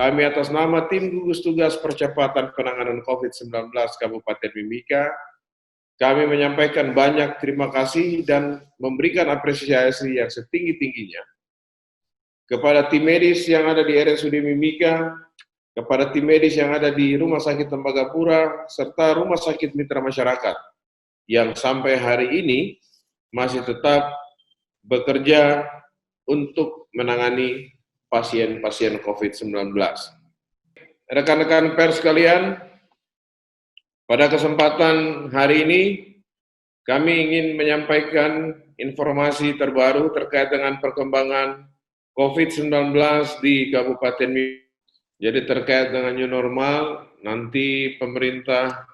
Kami atas nama Tim Gugus Tugas Percepatan Penanganan COVID-19 Kabupaten Mimika, kami menyampaikan banyak terima kasih dan memberikan apresiasi yang setinggi-tingginya kepada tim medis yang ada di RSUD Mimika, kepada tim medis yang ada di Rumah Sakit Tembagapura, serta Rumah Sakit Mitra Masyarakat, yang sampai hari ini masih tetap bekerja untuk menangani pasien-pasien COVID-19. Rekan-rekan pers sekalian, pada kesempatan hari ini, kami ingin menyampaikan informasi terbaru terkait dengan perkembangan COVID-19 di Kabupaten Mimika. Jadi terkait dengan new normal, nanti pemerintah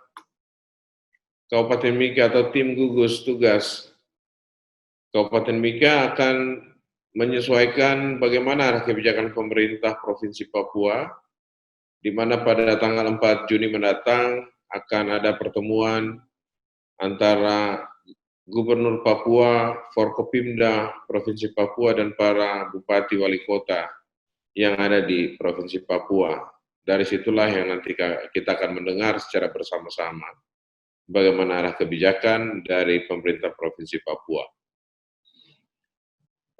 Kabupaten Mimika atau tim gugus tugas Kabupaten Mimika akan menyesuaikan bagaimana arah kebijakan pemerintah Provinsi Papua, di mana pada tanggal 4 Juni mendatang akan ada pertemuan antara Gubernur Papua, Forkopimda Provinsi Papua, dan para Bupati Wali Kota yang ada di Provinsi Papua. Dari situlah yang nanti kita akan mendengar secara bersama-sama bagaimana arah kebijakan dari pemerintah Provinsi Papua.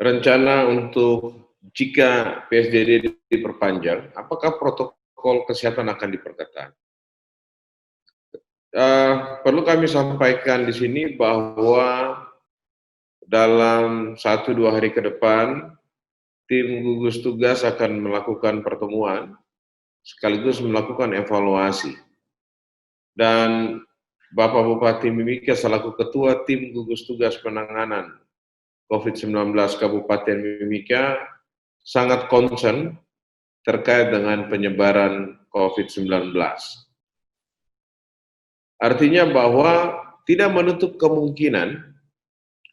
Rencana untuk jika PSBB diperpanjang, apakah protokol kesehatan akan diperketat? Perlu kami sampaikan di sini bahwa dalam 1-2 hari ke depan, tim gugus tugas akan melakukan pertemuan sekaligus melakukan evaluasi. Dan Bapak Bupati Mimika selaku Ketua Tim Gugus Tugas Penanganan COVID-19 Kabupaten Mimika sangat concern terkait dengan penyebaran COVID-19. Artinya bahwa tidak menutup kemungkinan,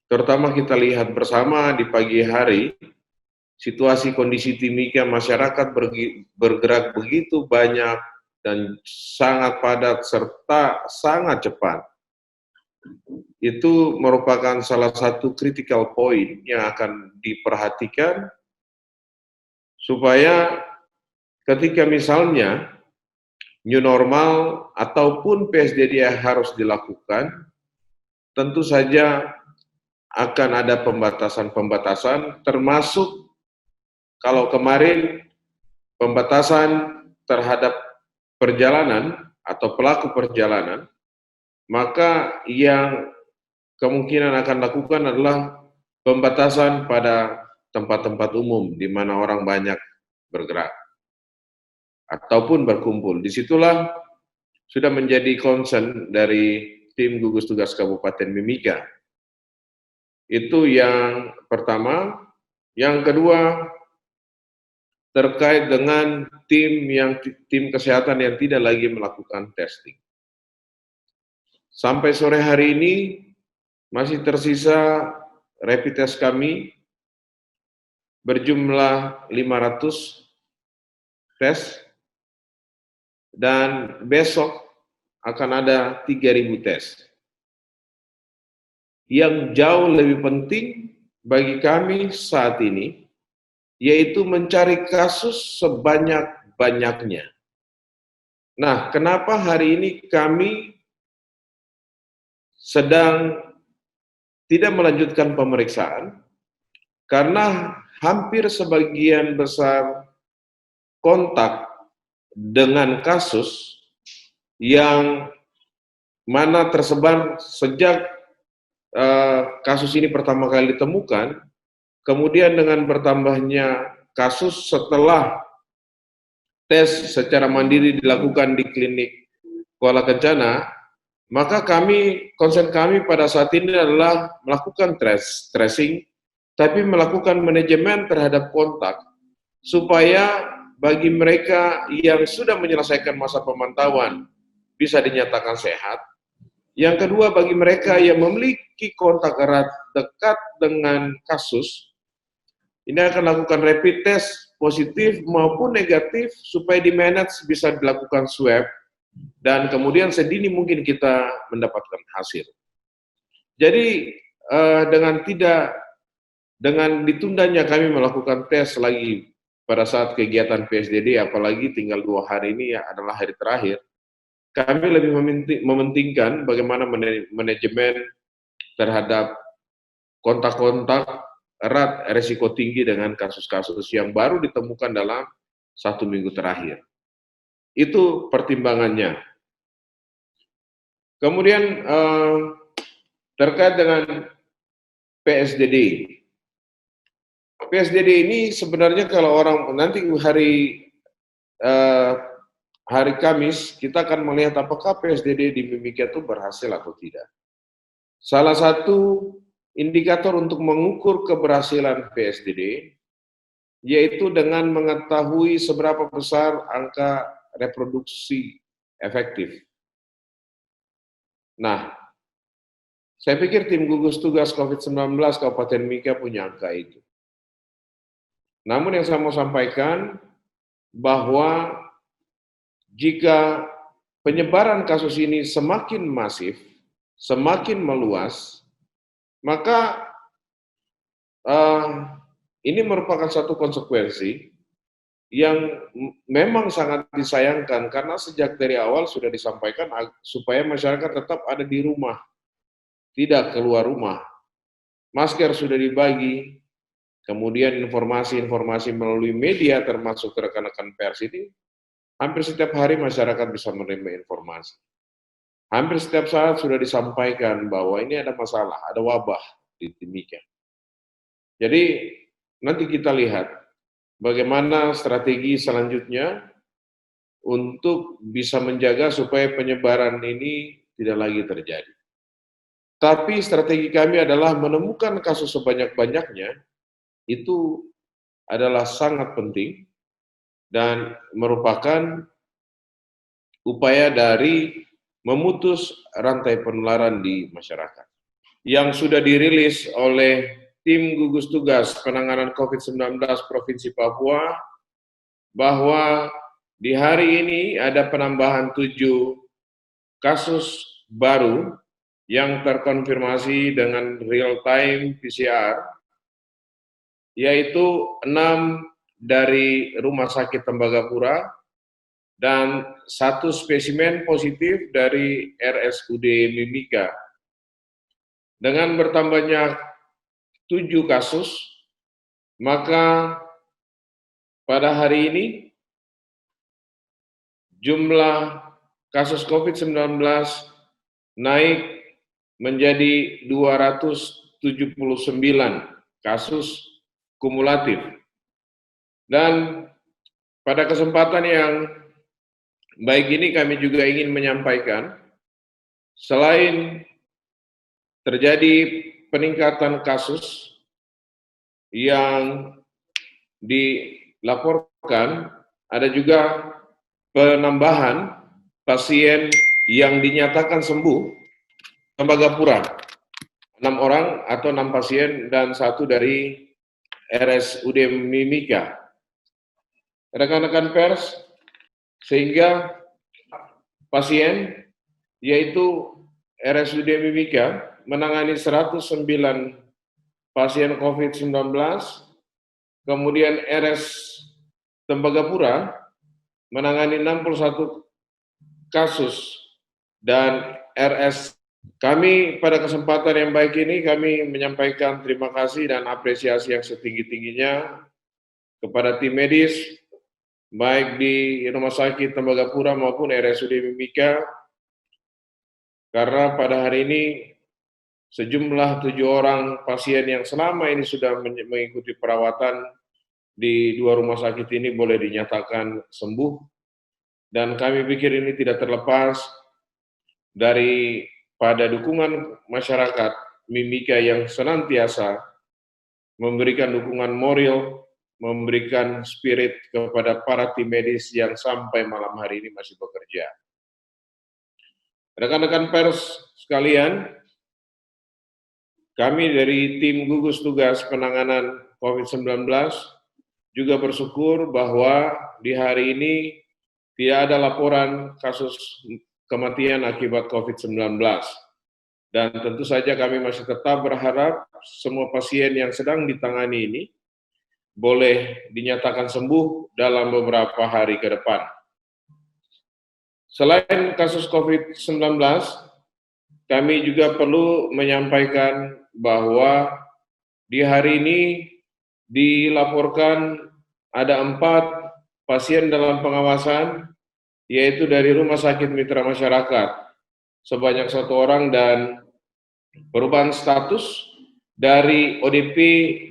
terutama kita lihat bersama di pagi hari, situasi kondisi Timika, masyarakat bergerak begitu banyak dan sangat padat serta sangat cepat. Itu merupakan salah satu critical point yang akan diperhatikan supaya ketika misalnya new normal ataupun PSBB harus dilakukan, tentu saja akan ada pembatasan-pembatasan, termasuk kalau kemarin pembatasan terhadap perjalanan atau pelaku perjalanan, maka yang kemungkinan akan lakukan adalah pembatasan pada tempat-tempat umum di mana orang banyak bergerak ataupun berkumpul. Disitulah sudah menjadi concern dari tim gugus tugas Kabupaten Mimika. Itu yang pertama. Yang kedua, terkait dengan tim kesehatan yang tidak lagi melakukan testing. Sampai sore hari ini masih tersisa rapid test kami berjumlah 500 tes, dan besok akan ada 3.000 tes. Yang jauh lebih penting bagi kami saat ini, yaitu mencari kasus sebanyak-banyaknya. Nah, kenapa hari ini kami sedang tidak melanjutkan pemeriksaan? Karena hampir sebagian besar kontak dengan kasus yang mana tersebar sejak kasus ini pertama kali ditemukan, kemudian dengan bertambahnya kasus setelah tes secara mandiri dilakukan di klinik Kuala Kencana, maka konsen kami pada saat ini adalah melakukan tracing, tapi melakukan manajemen terhadap kontak, supaya bagi mereka yang sudah menyelesaikan masa pemantauan bisa dinyatakan sehat. Yang kedua, bagi mereka yang memiliki kontak erat dekat dengan kasus, ini akan lakukan rapid test positif maupun negatif supaya di-manage bisa dilakukan swab dan kemudian sedini mungkin kita mendapatkan hasil. Jadi dengan ditundanya kami melakukan tes lagi pada saat kegiatan PSDD, apalagi tinggal 2 hari ini adalah hari terakhir, kami lebih mementingkan bagaimana manajemen terhadap kontak-kontak erat risiko tinggi dengan kasus-kasus yang baru ditemukan dalam 1 minggu terakhir. Itu pertimbangannya. Kemudian terkait dengan PSDD. PSDD ini sebenarnya kalau orang nanti hari Kamis kita akan melihat apakah PSDD di Mimika itu berhasil atau tidak. Salah satu indikator untuk mengukur keberhasilan PSDD yaitu dengan mengetahui seberapa besar angka reproduksi efektif. Nah, saya pikir tim gugus tugas COVID-19 Kabupaten Mimika punya angka itu. Namun yang saya mau sampaikan bahwa jika penyebaran kasus ini semakin masif, semakin meluas, maka ini merupakan satu konsekuensi yang memang sangat disayangkan karena sejak dari awal sudah disampaikan supaya masyarakat tetap ada di rumah, tidak keluar rumah. Masker sudah dibagi, kemudian informasi-informasi melalui media termasuk rekan-rekan pers ini, hampir setiap hari masyarakat bisa menerima informasi. Hampir setiap saat sudah disampaikan bahwa ini ada masalah, ada wabah di Timika. Jadi nanti kita lihat bagaimana strategi selanjutnya untuk bisa menjaga supaya penyebaran ini tidak lagi terjadi. Tapi strategi kami adalah menemukan kasus sebanyak-banyaknya, itu adalah sangat penting dan merupakan upaya dari memutus rantai penularan di masyarakat. Yang sudah dirilis oleh tim gugus tugas penanganan COVID-19 Provinsi Papua, bahwa di hari ini ada penambahan 7 kasus baru yang terkonfirmasi dengan real-time PCR, yaitu 6 dari Rumah Sakit Tembagapura, dan 1 spesimen positif dari RSUD Mimika. Dengan bertambahnya 7 kasus, maka pada hari ini jumlah kasus COVID-19 naik menjadi 279 kasus kumulatif. Dan pada kesempatan yang baik ini kami juga ingin menyampaikan, selain terjadi peningkatan kasus yang dilaporkan, ada juga penambahan pasien yang dinyatakan sembuh Tembagapura, 6 orang atau 6 pasien dan 1 dari RSUD Mimika. Rekan-rekan pers, sehingga pasien yaitu RSUD Mimika menangani 109 pasien COVID-19, kemudian RS Tembagapura menangani 61 kasus, dan RS kami pada kesempatan yang baik ini kami menyampaikan terima kasih dan apresiasi yang setinggi-tingginya kepada tim medis baik di Rumah Sakit Tembagapura maupun RSUD Mimika, karena pada hari ini sejumlah 7 orang pasien yang selama ini sudah mengikuti perawatan di 2 rumah sakit ini boleh dinyatakan sembuh, dan kami pikir ini tidak terlepas dari pada dukungan masyarakat Mimika yang senantiasa memberikan dukungan moral, memberikan spirit kepada para tim medis yang sampai malam hari ini masih bekerja. Rekan-rekan pers sekalian, kami dari tim gugus tugas penanganan COVID-19 juga bersyukur bahwa di hari ini tidak ada laporan kasus kematian akibat COVID-19. Dan tentu saja kami masih tetap berharap semua pasien yang sedang ditangani ini boleh dinyatakan sembuh dalam beberapa hari ke depan. Selain kasus COVID-19, kami juga perlu menyampaikan bahwa di hari ini dilaporkan ada 4 pasien dalam pengawasan, yaitu dari Rumah Sakit Mitra Masyarakat, sebanyak 1 orang, dan perubahan status dari ODP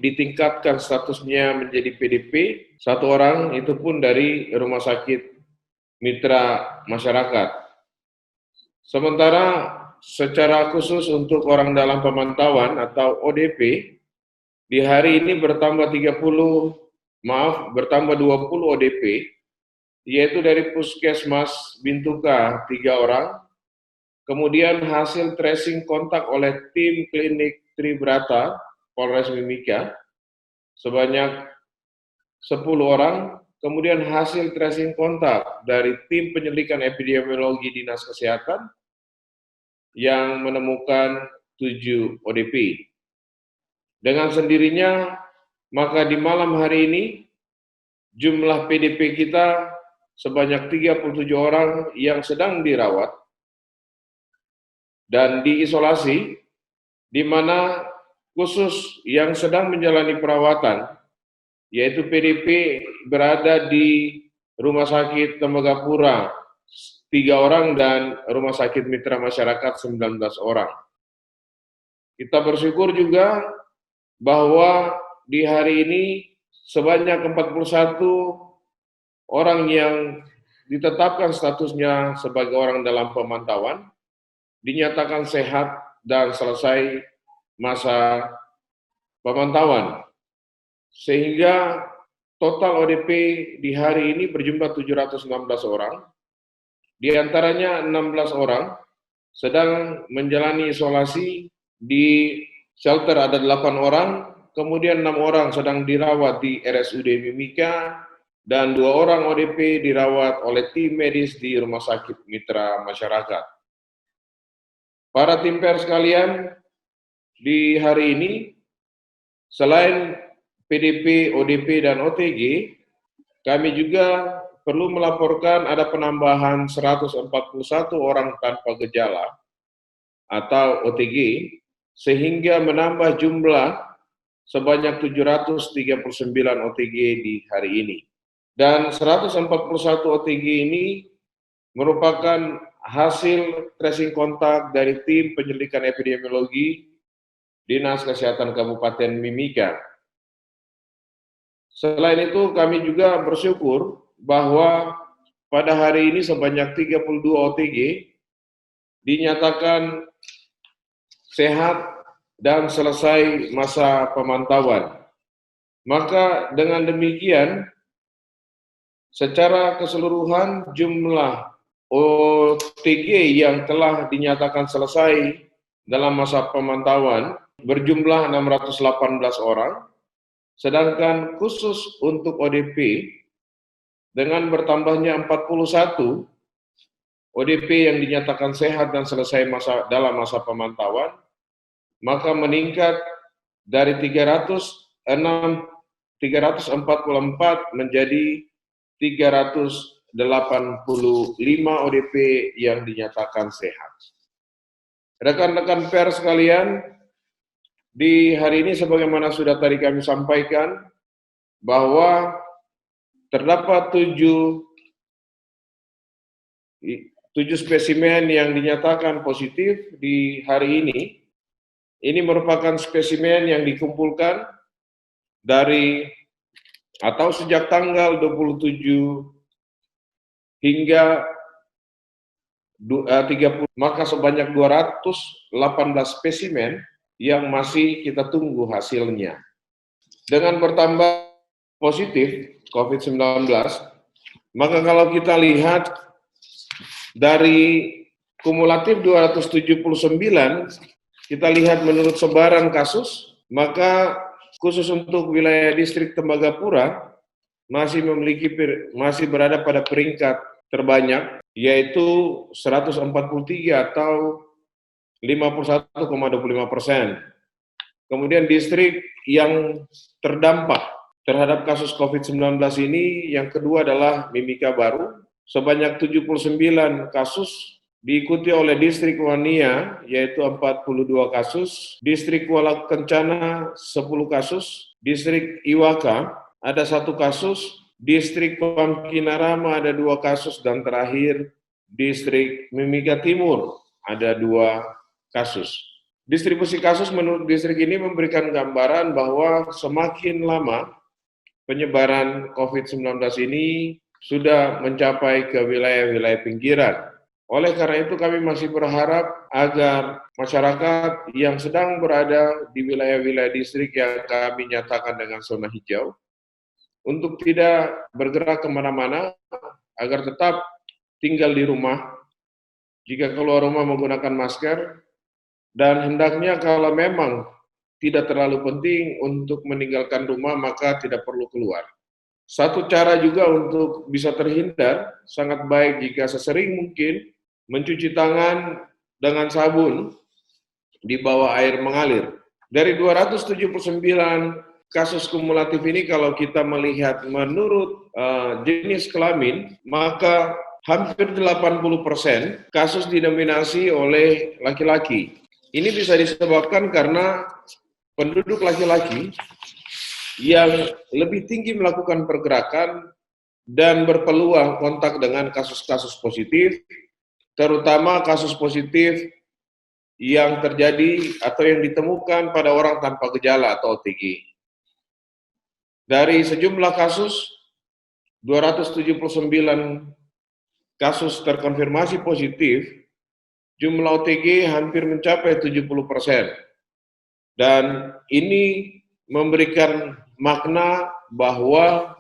ditingkatkan statusnya menjadi PDP, 1 orang, itu pun dari Rumah Sakit Mitra Masyarakat. Sementara secara khusus untuk orang dalam pemantauan atau ODP, di hari ini bertambah 20 ODP, yaitu dari Puskesmas Bintuka 3 orang, kemudian hasil tracing kontak oleh tim klinik Tribrata Polres Mimika sebanyak 10 orang, kemudian hasil tracing kontak dari tim penyelidikan epidemiologi Dinas Kesehatan yang menemukan 7 ODP. Dengan sendirinya, maka di malam hari ini, jumlah PDP kita sebanyak 37 orang yang sedang dirawat dan diisolasi, di mana khusus yang sedang menjalani perawatan, yaitu PDP berada di Rumah Sakit Tembagapura 3 orang dan Rumah Sakit Mitra Masyarakat 19 orang. Kita bersyukur juga bahwa di hari ini sebanyak 41 orang yang ditetapkan statusnya sebagai orang dalam pemantauan dinyatakan sehat dan selesai masa pemantauan. Sehingga total ODP di hari ini berjumlah 716 orang, di antaranya 16 orang sedang menjalani isolasi di shelter ada 8 orang, kemudian 6 orang sedang dirawat di RSUD Mimika, dan 2 orang ODP dirawat oleh tim medis di Rumah Sakit Mitra Masyarakat. Para tim pers sekalian, di hari ini, selain PDP, ODP, dan OTG, kami juga perlu melaporkan ada penambahan 141 orang tanpa gejala atau OTG, sehingga menambah jumlah sebanyak 739 OTG di hari ini. Dan 141 OTG ini merupakan hasil tracing kontak dari tim penyelidikan epidemiologi Dinas Kesehatan Kabupaten Mimika. Selain itu, kami juga bersyukur bahwa pada hari ini sebanyak 32 OTG dinyatakan sehat dan selesai masa pemantauan. Maka dengan demikian, secara keseluruhan jumlah OTG yang telah dinyatakan selesai dalam masa pemantauan berjumlah 618 orang, sedangkan khusus untuk ODP dengan bertambahnya 41 ODP yang dinyatakan sehat dan selesai dalam masa pemantauan, maka meningkat dari 344 menjadi 385 ODP yang dinyatakan sehat. Rekan-rekan pers sekalian, di hari ini sebagaimana sudah tadi kami sampaikan bahwa terdapat 7 spesimen yang dinyatakan positif di hari ini. Ini merupakan spesimen yang dikumpulkan dari atau sejak tanggal 27 hingga 30, maka sebanyak 218 spesimen yang masih kita tunggu hasilnya. Dengan bertambah positif COVID-19, maka kalau kita lihat dari kumulatif 279, kita lihat menurut sebaran kasus, maka khusus untuk wilayah distrik Tembagapura masih berada pada peringkat terbanyak, yaitu 143 atau 51,25%. Kemudian distrik yang terdampak terhadap kasus COVID-19 ini. Yang kedua adalah Mimika baru, sebanyak 79 kasus, diikuti oleh distrik Wania, yaitu 42 kasus, distrik Kuala Kencana 10 kasus, distrik Iwaka ada 1 kasus, distrik Pamkinarama ada 2 kasus, dan terakhir distrik Mimika Timur ada 2 kasus. Distribusi kasus menurut distrik ini memberikan gambaran bahwa semakin lama penyebaran COVID-19 ini sudah mencapai ke wilayah-wilayah pinggiran. Oleh karena itu kami masih berharap agar masyarakat yang sedang berada di wilayah-wilayah distrik yang kami nyatakan dengan zona hijau untuk tidak bergerak kemana-mana, agar tetap tinggal di rumah, jika keluar rumah menggunakan masker, dan hendaknya kalau memang tidak terlalu penting untuk meninggalkan rumah, maka tidak perlu keluar. Satu cara juga untuk bisa terhindar, sangat baik jika sesering mungkin mencuci tangan dengan sabun di bawah air mengalir. Dari 279 kasus kumulatif ini, kalau kita melihat menurut jenis kelamin, maka hampir 80% kasus didominasi oleh laki-laki. Ini bisa disebabkan karena penduduk laki-laki yang lebih tinggi melakukan pergerakan dan berpeluang kontak dengan kasus-kasus positif, terutama kasus positif yang terjadi atau yang ditemukan pada orang tanpa gejala atau OTG. Dari sejumlah kasus, 279 kasus terkonfirmasi positif, jumlah OTG hampir mencapai 70%. Dan ini memberikan makna bahwa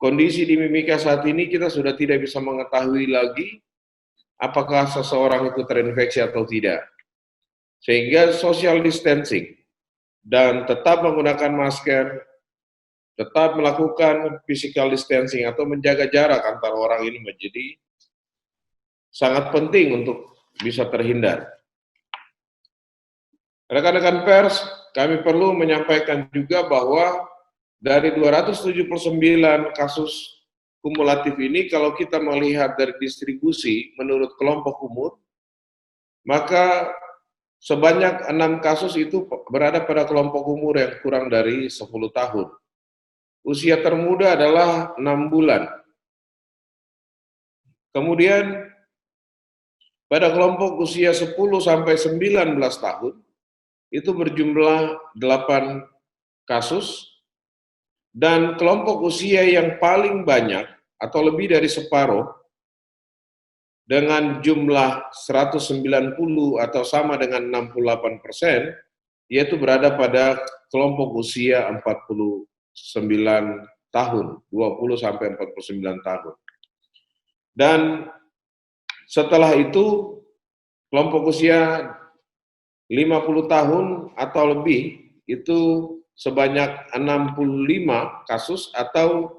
kondisi di Mimika saat ini kita sudah tidak bisa mengetahui lagi apakah seseorang itu terinfeksi atau tidak. Sehingga social distancing dan tetap menggunakan masker, tetap melakukan physical distancing atau menjaga jarak antara orang ini menjadi sangat penting untuk bisa terhindar. Rekan-rekan pers, kami perlu menyampaikan juga bahwa dari 279 kasus kumulatif ini, kalau kita melihat dari distribusi menurut kelompok umur, maka sebanyak 6 kasus itu berada pada kelompok umur yang kurang dari 10 tahun. Usia termuda adalah 6 bulan. Kemudian pada kelompok usia 10 sampai 19 tahun, itu berjumlah 8 kasus, dan kelompok usia yang paling banyak atau lebih dari separuh dengan jumlah 190 atau sama dengan 68%, yaitu berada pada kelompok usia 49 tahun, 20 sampai 49 tahun. Dan setelah itu kelompok usia 50 tahun atau lebih itu sebanyak 65 kasus atau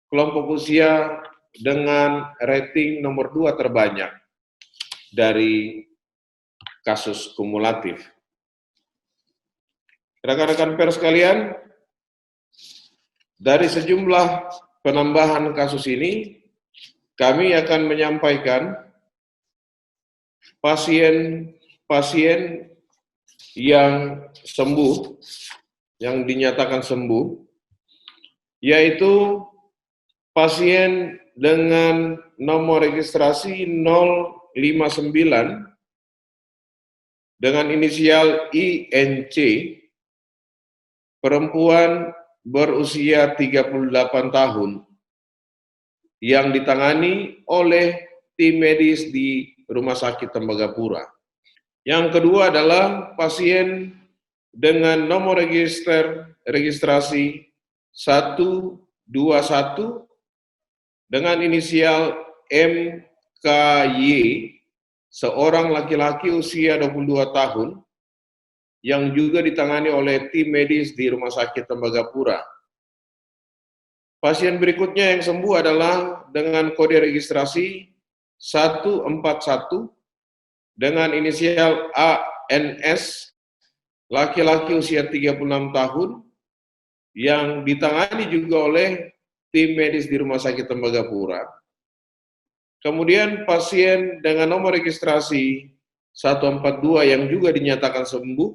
kelompok usia dengan rating nomor 2 terbanyak dari kasus kumulatif. Rekan-rekan pers sekalian, dari sejumlah penambahan kasus ini, kami akan menyampaikan pasien-pasien yang sembuh, yang dinyatakan sembuh, yaitu pasien dengan nomor registrasi 059 dengan inisial INC, perempuan berusia 38 tahun, yang ditangani oleh tim medis di Rumah Sakit Tembagapura. Yang kedua adalah pasien dengan nomor registrasi 121 dengan inisial MKY, seorang laki-laki usia 22 tahun, yang juga ditangani oleh tim medis di Rumah Sakit Tembagapura. Pasien berikutnya yang sembuh adalah dengan kode registrasi 141 dengan inisial ANS, laki-laki usia 36 tahun, yang ditangani juga oleh tim medis di Rumah Sakit Tembagapura. Kemudian pasien dengan nomor registrasi 142 yang juga dinyatakan sembuh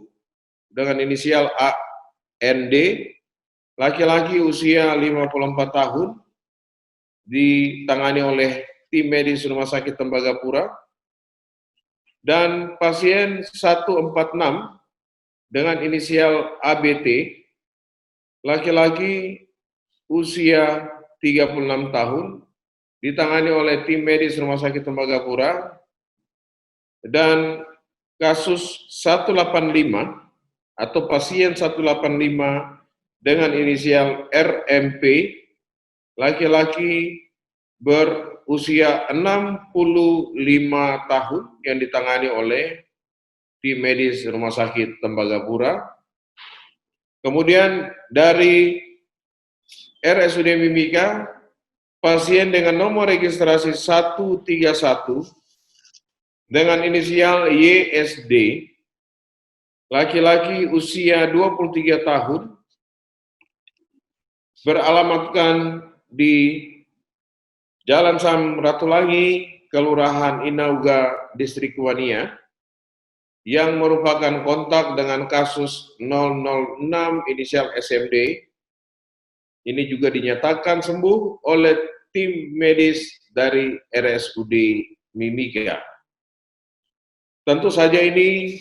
dengan inisial AND, laki-laki usia 54 tahun, ditangani oleh tim medis Rumah Sakit Tembagapura. Dan pasien 146 dengan inisial ABT, laki-laki usia 36 tahun, ditangani oleh tim medis Rumah Sakit Tembagapura. Dan kasus 185 atau pasien 185 dengan inisial RMP, laki-laki berusia 65 tahun yang ditangani oleh tim medis Rumah Sakit Tembagapura. Kemudian dari RSUD Mimika, pasien dengan nomor registrasi 131 dengan inisial YSD, laki-laki usia 23 tahun, beralamatkan di Jalan Samratulangi, Kelurahan Inauga, Distrik Wania, yang merupakan kontak dengan kasus 006 inisial SMD. Ini juga dinyatakan sembuh oleh tim medis dari RSUD Mimika. Tentu saja ini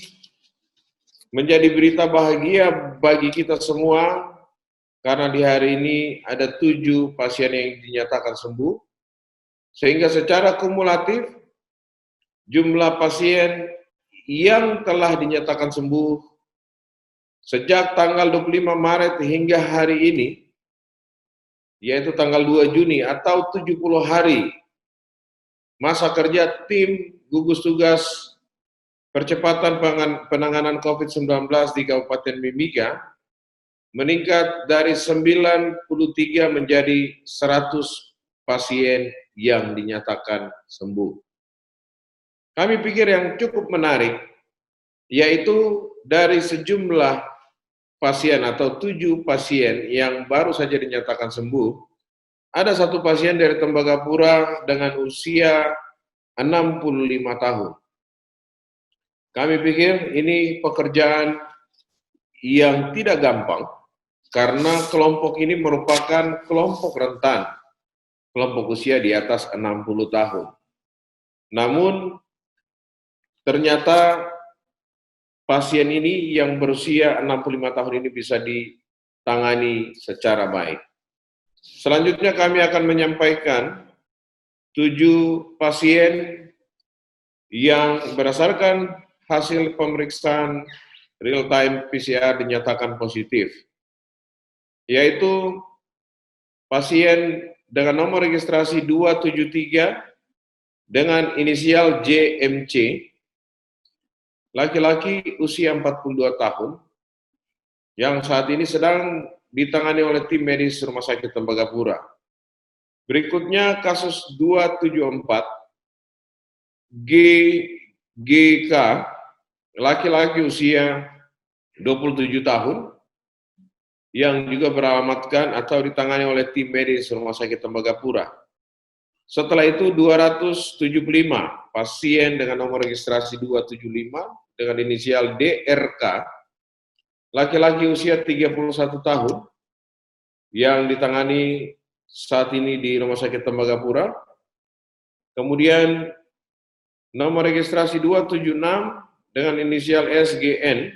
menjadi berita bahagia bagi kita semua, karena di hari ini ada 7 pasien yang dinyatakan sembuh, sehingga secara kumulatif jumlah pasien yang telah dinyatakan sembuh sejak tanggal 25 Maret hingga hari ini, yaitu tanggal 2 Juni atau 70 hari masa kerja tim gugus tugas percepatan penanganan COVID-19 di Kabupaten Mimika, meningkat dari 93 menjadi 100 pasien yang dinyatakan sembuh. Kami pikir yang cukup menarik, yaitu dari sejumlah pasien atau 7 pasien yang baru saja dinyatakan sembuh, ada 1 pasien dari Tembagapura dengan usia 65 tahun. Kami pikir ini pekerjaan yang tidak gampang, karena kelompok ini merupakan kelompok rentan, kelompok usia di atas 60 tahun. Namun, ternyata pasien ini yang berusia 65 tahun ini bisa ditangani secara baik. Selanjutnya kami akan menyampaikan 7 pasien yang berdasarkan hasil pemeriksaan real-time PCR dinyatakan positif, yaitu pasien dengan nomor registrasi 273 dengan inisial JMC, laki-laki usia 42 tahun, yang saat ini sedang ditangani oleh tim medis Rumah Sakit Tembagapura. Berikutnya kasus 274, GGK, laki-laki usia 27 tahun, yang juga beralamatkan atau ditangani oleh tim medis Rumah Sakit Tembagapura. Setelah itu 275 pasien dengan nomor registrasi 275 dengan inisial DRK, laki-laki usia 31 tahun, yang ditangani saat ini di Rumah Sakit Tembagapura. Kemudian nomor registrasi 276 dengan inisial SGN,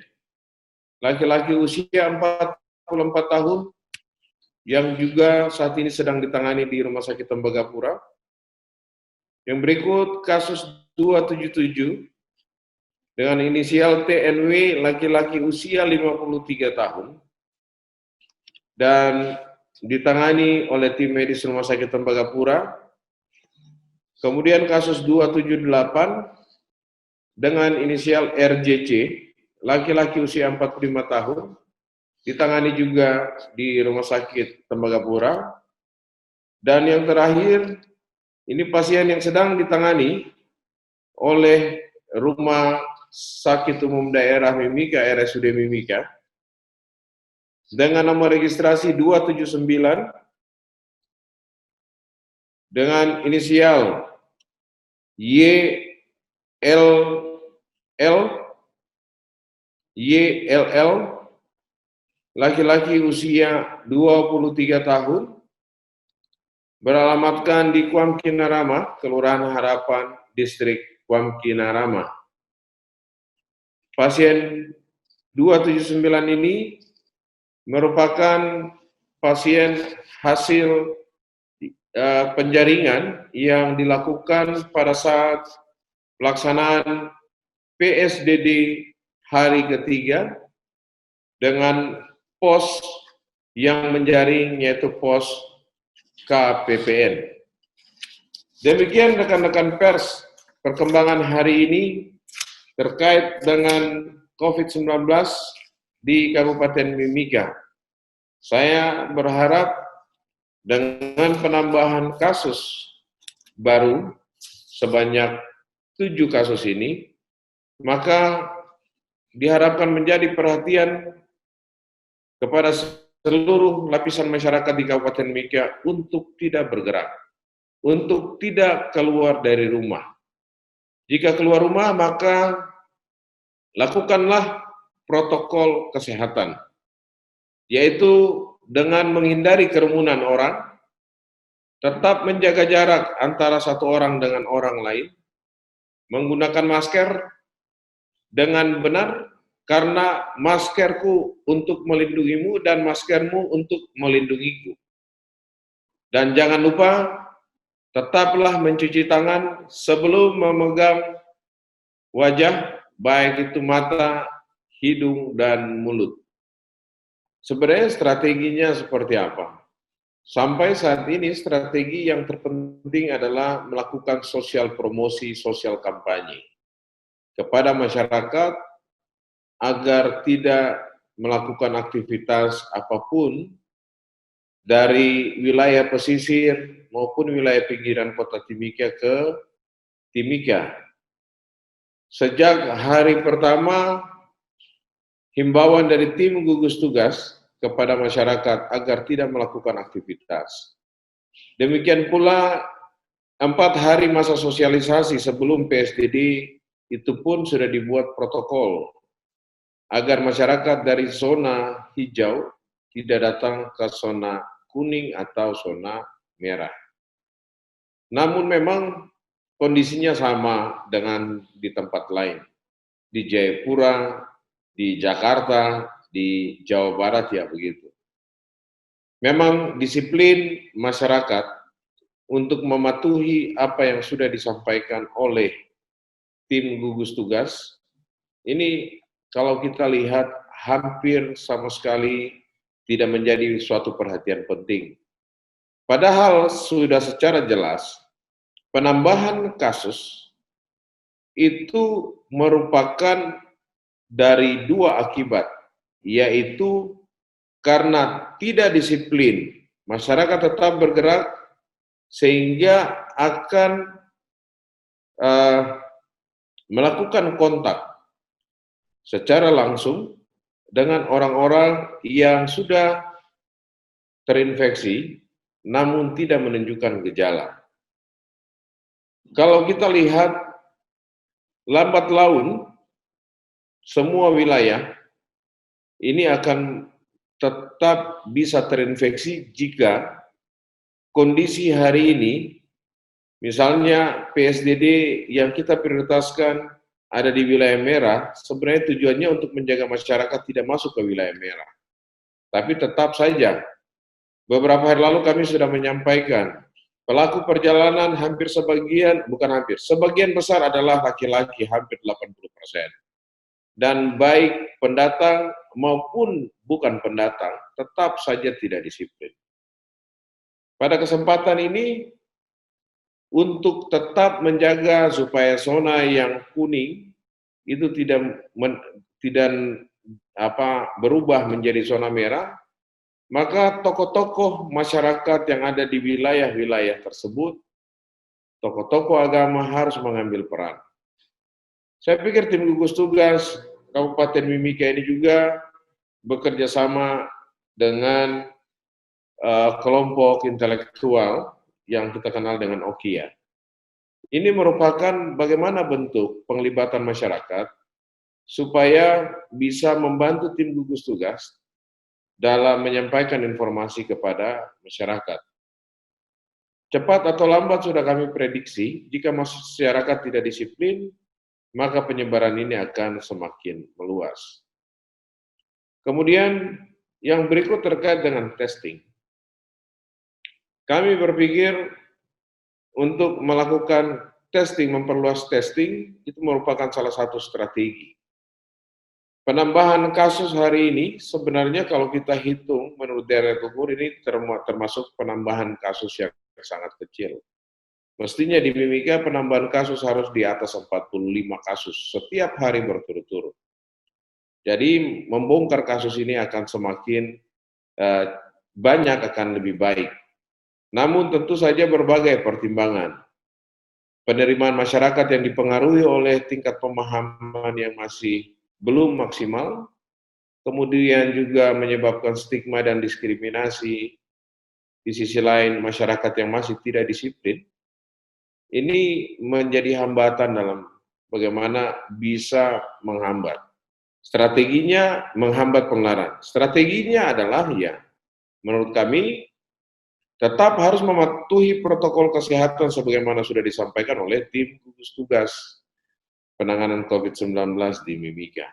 laki-laki usia 44 tahun, yang juga saat ini sedang ditangani di Rumah Sakit Tembagapura. Yang berikut kasus 277 dengan inisial TNW, laki-laki usia 53 tahun, dan ditangani oleh tim medis Rumah Sakit Tembagapura. Kemudian kasus 278 dengan inisial RJC, laki-laki usia 45 tahun, ditangani juga di Rumah Sakit Tembagapura. Dan yang terakhir, ini pasien yang sedang ditangani oleh Rumah Sakit Umum Daerah Mimika, RSUD Mimika, dengan nomor registrasi 279 dengan inisial YLL, laki-laki usia 23 tahun, beralamatkan di Kuamkinarama, Kelurahan Harapan, Distrik Kuamkinarama. Pasien 279 ini merupakan pasien hasil penjaringan yang dilakukan pada saat pelaksanaan PSDD hari ketiga dengan pos yang menjaring, yaitu pos KPPN. Demikian rekan-rekan pers, perkembangan hari ini terkait dengan COVID-19 di Kabupaten Mimika. Saya berharap dengan penambahan kasus baru sebanyak 7 kasus ini, maka diharapkan menjadi perhatian kepada seluruh lapisan masyarakat di Kabupaten Mimika untuk tidak bergerak, untuk tidak keluar dari rumah. Jika keluar rumah, maka lakukanlah protokol kesehatan, yaitu dengan menghindari kerumunan orang, tetap menjaga jarak antara satu orang dengan orang lain, menggunakan masker dengan benar, karena maskerku untuk melindungimu dan maskermu untuk melindungiku. Dan jangan lupa, tetaplah mencuci tangan sebelum memegang wajah, baik itu mata, hidung, dan mulut. Sebenarnya strateginya seperti apa? Sampai saat ini strategi yang terpenting adalah melakukan sosial promosi, sosial kampanye kepada masyarakat agar tidak melakukan aktivitas apapun dari wilayah pesisir maupun wilayah pinggiran kota Timika ke Timika. Sejak hari pertama, himbauan dari tim gugus tugas kepada masyarakat agar tidak melakukan aktivitas. Demikian pula 4 hari masa sosialisasi sebelum PSDD itu pun sudah dibuat protokol agar masyarakat dari zona hijau tidak datang ke zona kuning atau zona merah. Namun memang kondisinya sama dengan di tempat lain, di Jayapura, di Jakarta, di Jawa Barat, ya begitu. Memang disiplin masyarakat untuk mematuhi apa yang sudah disampaikan oleh tim gugus tugas, ini kalau kita lihat hampir sama sekali tidak menjadi suatu perhatian penting. Padahal sudah secara jelas penambahan kasus itu merupakan dari 2 akibat, yaitu karena tidak disiplin, masyarakat tetap bergerak sehingga akan melakukan kontak secara langsung dengan orang-orang yang sudah terinfeksi namun tidak menunjukkan gejala. Kalau kita lihat lambat laun, semua wilayah ini akan tetap bisa terinfeksi jika kondisi hari ini, misalnya PSDD yang kita prioritaskan ada di wilayah merah, sebenarnya tujuannya untuk menjaga masyarakat tidak masuk ke wilayah merah. Tapi tetap saja, beberapa hari lalu kami sudah menyampaikan, pelaku perjalanan hampir sebagian besar adalah laki-laki, hampir 80%. Dan baik pendatang maupun bukan pendatang, tetap saja tidak disiplin. Pada kesempatan ini, untuk tetap menjaga supaya zona yang kuning itu tidak berubah menjadi zona merah, maka tokoh-tokoh masyarakat yang ada di wilayah-wilayah tersebut, tokoh-tokoh agama harus mengambil peran. Saya pikir tim gugus tugas Kabupaten Mimika ini juga bekerja sama dengan kelompok intelektual yang kita kenal dengan OKIA. Ini merupakan bagaimana bentuk penglibatan masyarakat supaya bisa membantu tim gugus tugas dalam menyampaikan informasi kepada masyarakat. Cepat atau lambat sudah kami prediksi, jika masyarakat tidak disiplin, maka penyebaran ini akan semakin meluas. Kemudian yang berikut terkait dengan testing. Kami berpikir untuk melakukan testing, memperluas testing, itu merupakan salah satu strategi. Penambahan kasus hari ini sebenarnya kalau kita hitung menurut daerah ukur ini termasuk penambahan kasus yang sangat kecil. Mestinya di Mimika penambahan kasus harus di atas 45 kasus setiap hari berturut-turut. Jadi membongkar kasus ini akan semakin banyak, akan lebih baik. Namun tentu saja berbagai pertimbangan. Penerimaan masyarakat yang dipengaruhi oleh tingkat pemahaman yang masih belum maksimal, kemudian juga menyebabkan stigma dan diskriminasi. Di sisi lain masyarakat yang masih tidak disiplin, ini menjadi hambatan dalam bagaimana bisa menghambat. Strateginya menghambat penularan. Strateginya adalah ya, menurut kami tetap harus mematuhi protokol kesehatan sebagaimana sudah disampaikan oleh tim gugus tugas penanganan COVID-19 di Mimika.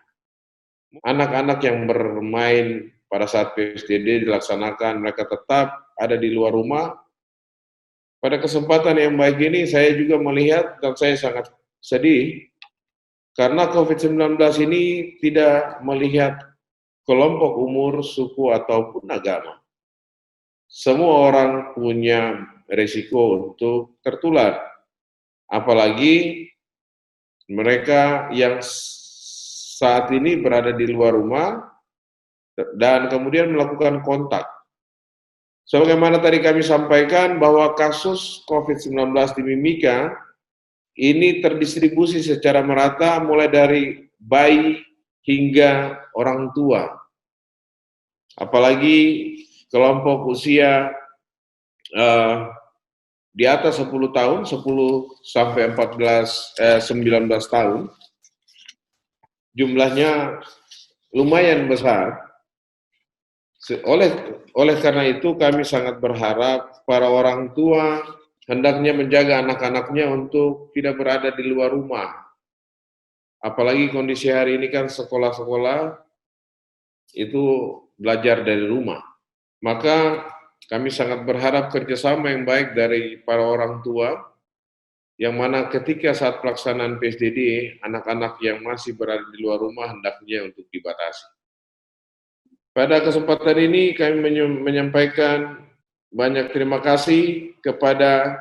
Anak-anak yang bermain pada saat PSBB dilaksanakan, mereka tetap ada di luar rumah. Pada kesempatan yang baik ini, saya juga melihat dan saya sangat sedih karena COVID-19 ini tidak melihat kelompok umur, suku, ataupun agama. Semua orang punya risiko untuk tertular. Apalagi mereka yang saat ini berada di luar rumah dan kemudian melakukan kontak. Sebagaimana tadi kami sampaikan bahwa kasus COVID-19 di Mimika ini terdistribusi secara merata mulai dari bayi hingga orang tua. Apalagi kelompok usia di atas 10 tahun, 10 sampai 19 tahun, jumlahnya lumayan besar. Oleh karena itu kami sangat berharap para orang tua hendaknya menjaga anak-anaknya untuk tidak berada di luar rumah. Apalagi kondisi hari ini kan sekolah-sekolah itu belajar dari rumah. Maka kami sangat berharap kerjasama yang baik dari para orang tua, yang mana ketika saat pelaksanaan PSBB, anak-anak yang masih berada di luar rumah hendaknya untuk dibatasi. Pada kesempatan ini kami menyampaikan banyak terima kasih kepada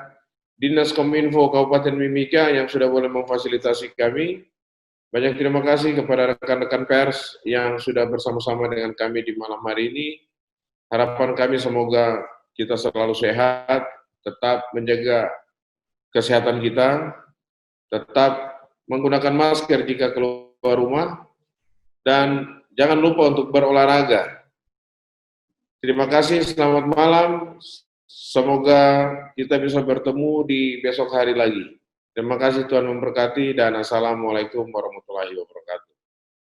Dinas Kominfo Kabupaten Mimika yang sudah boleh memfasilitasi kami. Banyak terima kasih kepada rekan-rekan pers yang sudah bersama-sama dengan kami di malam hari ini. Harapan kami semoga kita selalu sehat, tetap menjaga kesehatan kita, tetap menggunakan masker jika keluar rumah, dan jangan lupa untuk berolahraga. Terima kasih, selamat malam. Semoga kita bisa bertemu di besok hari lagi. Terima kasih, Tuhan memberkati, dan Assalamualaikum warahmatullahi wabarakatuh.